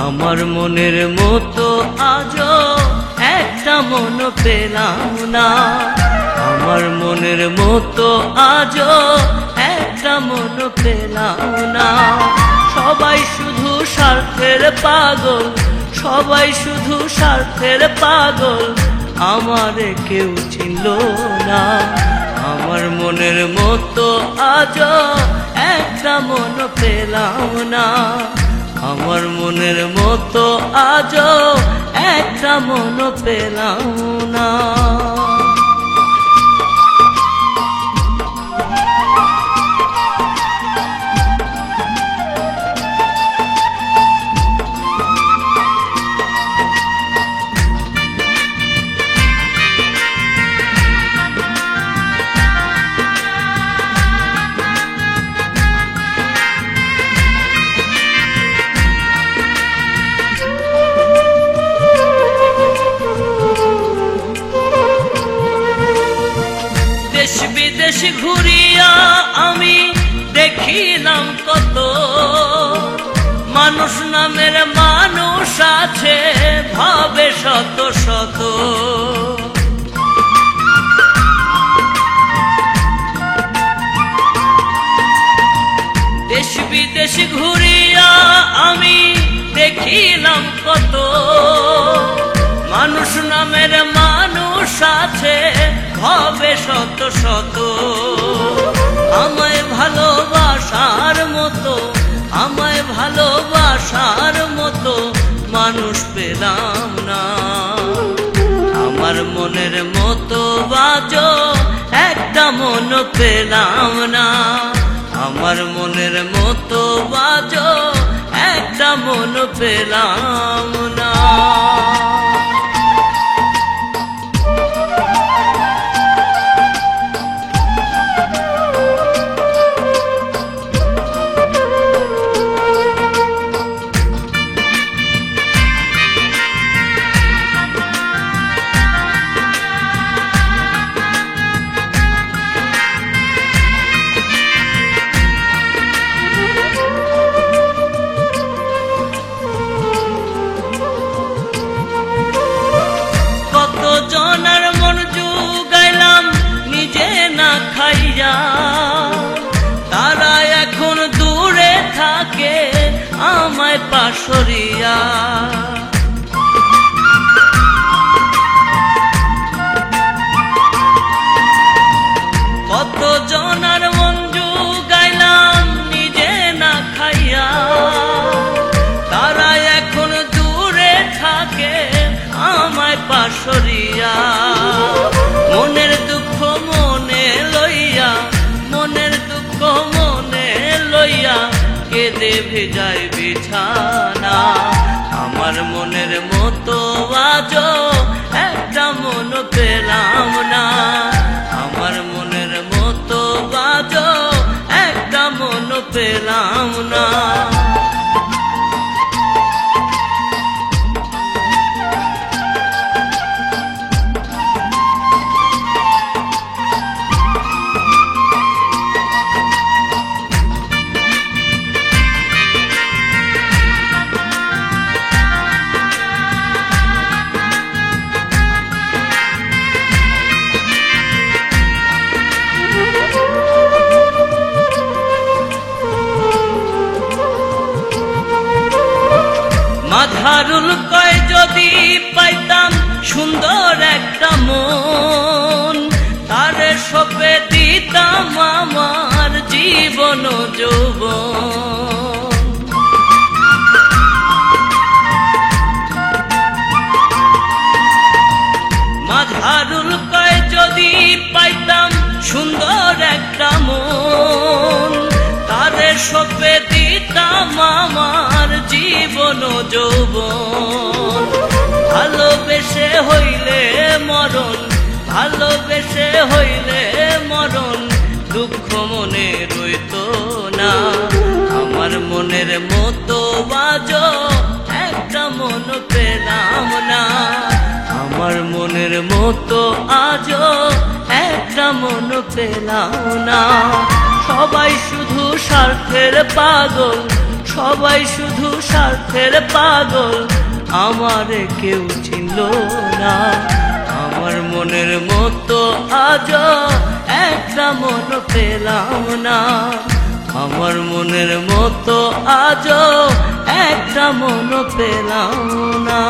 আমার মনের মতো আজও একটা মন পেলাম না, আমার মনের মতো আজও একটা মন পেলাম না। সবাই শুধু স্বার্থের পাগল, সবাই শুধু স্বার্থের পাগল, আমারে কেউ চিনল না। আমার মনের মতো আজও একটা মন পেলাম না, আমার মনের মতো আজও একটা মন পেলাম না। দেশ বিদেশ ঘুরিয়া আমি দেখিলাম কত, মানুষ নামের মানুষ আছে ভাবে শত শত। দেশ বিদেশ ঘুরিয়া আমি দেখিলাম কত, মানুষ নামের মানুষ আছে ভাবে শত শত। আমায় ভালোবাসার মতো, আমায় ভালোবাসার মতো মানুষ পেলাম না। আমার মনের মতো আজও একটা মন পেলাম না, আমার মনের মতো আজও একটা মন পেলাম না। জনার মন জুগাইলাম নিজে না খাইয়া, তারা এখন দূরে থাকে আমায় পাশরিয়া। কত জনার মন জুগাইলাম নিজে না খাইয়া, তারা এখন দূরে থাকে আমায় পাশরিয়া। মনের দুঃখ মনে লইয়া, মনের দুঃখ মনে লইয়া কেঁদে ভেজায় বিছানা। আমার মনের মতো আজও একটা মন পেলাম না, আমার মনের মতো আজও একটা মন পেলাম না। মাধারুল কয় যদি পাইতাম সুন্দর একটা মন, তারে সপে দিতাম আমার জীবন যৌবন। মাধারুল কয় যদি পাইতাম সুন্দর একটা মন, তারে সপে সবে দিতাম আমার জীবন যৌবন, ভালোবেসে হইলে মরণ, ভালোবেসে হইলে মরণ, দুঃখ মনে রইত না। আমার মনের মতো আজও একটা মন পেলাম না, আমার মনের মতো আজও একটা মন পেলাম না। সবাই শুধু স্বার্থের পাগল, সবাই শুধু স্বার্থের পাগল, আমারে কেউ চিনল না। আমার মনের মতো আজও একটা মন পেলাম না, আমার মনের মতো আজও একটা মন পেলাম না।